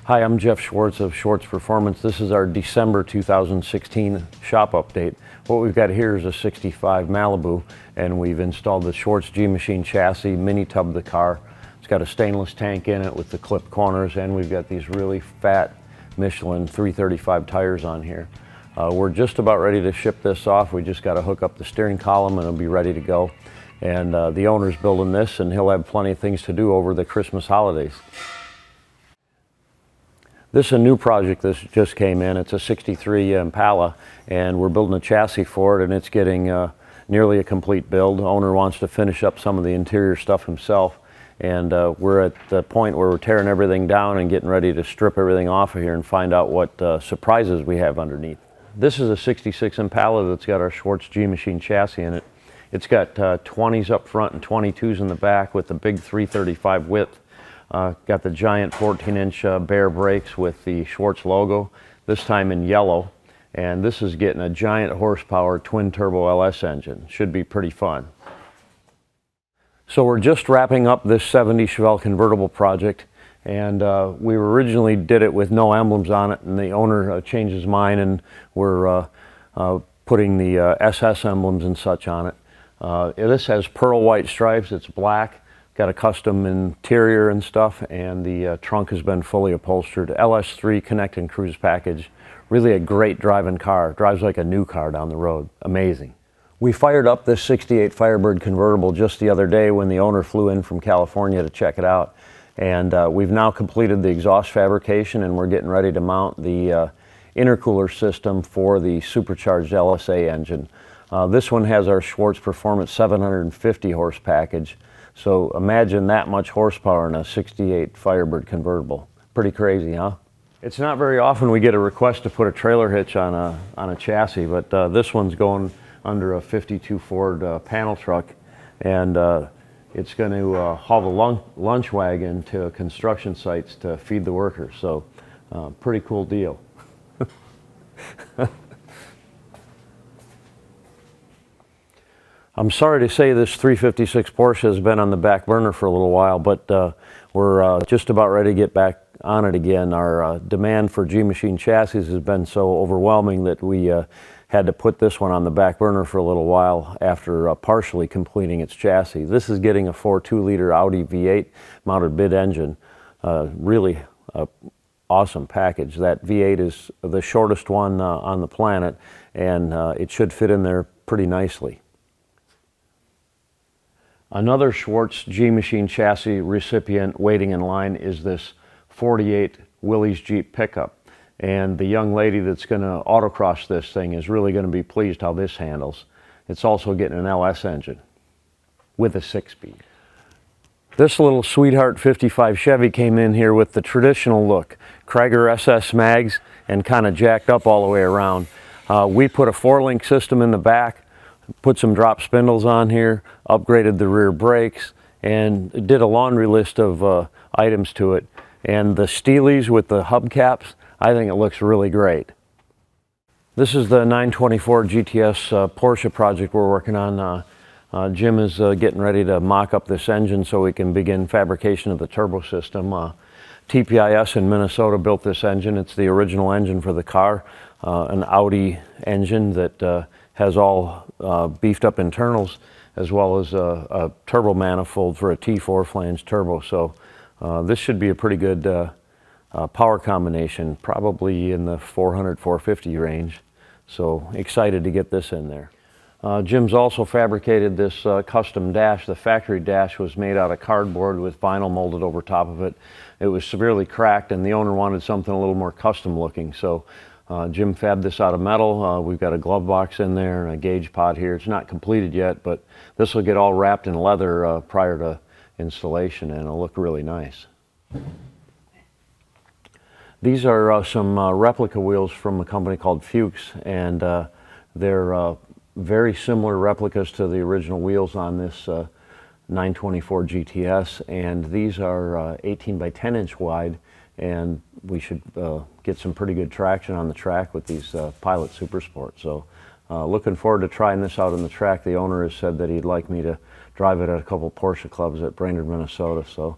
Hi, I'm Jeff Schwartz of Schwartz Performance. This is our December 2016 shop update. What we've got here is a 65 Malibu, and we've installed the Schwartz G-Machine chassis, mini tub the car. It's got a stainless tank in it with the clipped corners, and we've got these really fat Michelin 335 tires on here. We're just about ready to ship this off. We just got to hook up the steering column and it'll be ready to go. And the owner's building this, and he'll have plenty of things to do over the Christmas holidays. This is a new project that just came in. It's a 63 Impala, and we're building a chassis for it, and it's getting nearly a complete build. The owner wants to finish up some of the interior stuff himself, and we're at the point where we're tearing everything down and getting ready to strip everything off of here and find out what surprises we have underneath. This is a 66 Impala that's got our Schwartz G-Machine chassis in it. It's got 20s up front and 22s in the back with the big 335 width. Got the giant 14-inch bare brakes with the Schwartz logo, this time in yellow. And this is getting a giant horsepower twin turbo LS engine. Should be pretty fun. So we're just wrapping up this 70 Chevelle convertible project. And we originally did it with no emblems on it, and the owner changed his mind, and we're putting the SS emblems and such on it. This has pearl white stripes. It's black. Got a custom interior and stuff, and the trunk has been fully upholstered. LS3 Connect and Cruise package. Really a great driving car. Drives like a new car down the road. Amazing. We fired up this 68 Firebird convertible just the other day when the owner flew in from California to check it out. And we've now completed the exhaust fabrication, and we're getting ready to mount the intercooler system for the supercharged LSA engine. This one has our Schwartz Performance 750 horse package. So imagine that much horsepower in a 68 Firebird convertible. Pretty crazy, huh? It's not very often we get a request to put a trailer hitch on a chassis, but this one's going under a 52 Ford panel truck, and it's going to haul the lunch wagon to construction sites to feed the workers. So pretty cool deal. I'm sorry to say this 356 Porsche has been on the back burner for a little while, but we're just about ready to get back on it again. Our demand for G-Machine chassis has been so overwhelming that we had to put this one on the back burner for a little while after partially completing its chassis. This is getting a 4.2-liter Audi V8 mounted mid engine. Really awesome package. That V8 is the shortest one on the planet, and it should fit in there pretty nicely. Another Schwartz G-Machine chassis recipient waiting in line is this 48 Willys Jeep pickup. And the young lady that's going to autocross this thing is really going to be pleased how this handles. It's also getting an LS engine with a 6-speed. This little sweetheart 55 Chevy came in here with the traditional look. Krieger SS mags and kind of jacked up all the way around. We put a 4-link system in the back, put some drop spindles on here, upgraded the rear brakes, and did a laundry list of items to it. And the Steelies with the hubcaps, I think it looks really great. This is the 924 GTS Porsche project we're working on. Jim is getting ready to mock up this engine so we can begin fabrication of the turbo system. TPIS in Minnesota built this engine. It's the original engine for the car, an Audi engine that has all beefed up internals, as well as a turbo manifold for a T4 flange turbo. So this should be a pretty good power combination, probably in the 400-450 range. So excited to get this in there. Jim's also fabricated this custom dash. The factory dash was made out of cardboard with vinyl molded over top of it. It was severely cracked, and the owner wanted something a little more custom looking. So Jim fabbed this out of metal. We've got a glove box in there and a gauge pod here. It's not completed yet, but this will get all wrapped in leather prior to installation, and it'll look really nice. These are some replica wheels from a company called Fuchs, and they're very similar replicas to the original wheels on this 924 GTS, and these are 18 by 10 inch wide, and we should get some pretty good traction on the track with these Pilot Super Sport. So looking forward to trying this out on the track. The owner has said that he'd like me to drive it at a couple Porsche clubs at Brainerd, Minnesota, so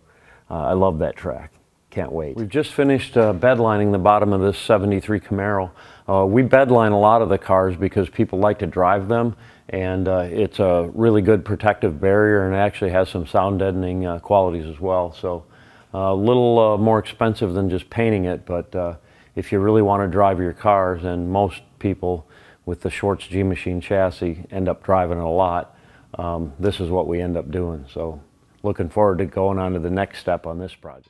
I love that track. can't wait. We've just finished bedlining the bottom of this 73 Camaro. We bedline a lot of the cars because people like to drive them, and it's a really good protective barrier, and it actually has some sound deadening qualities as well. So a little more expensive than just painting it, but if you really want to drive your cars, and most people with the Schwartz G-Machine chassis end up driving it a lot, this is what we end up doing. So looking forward to going on to the next step on this project.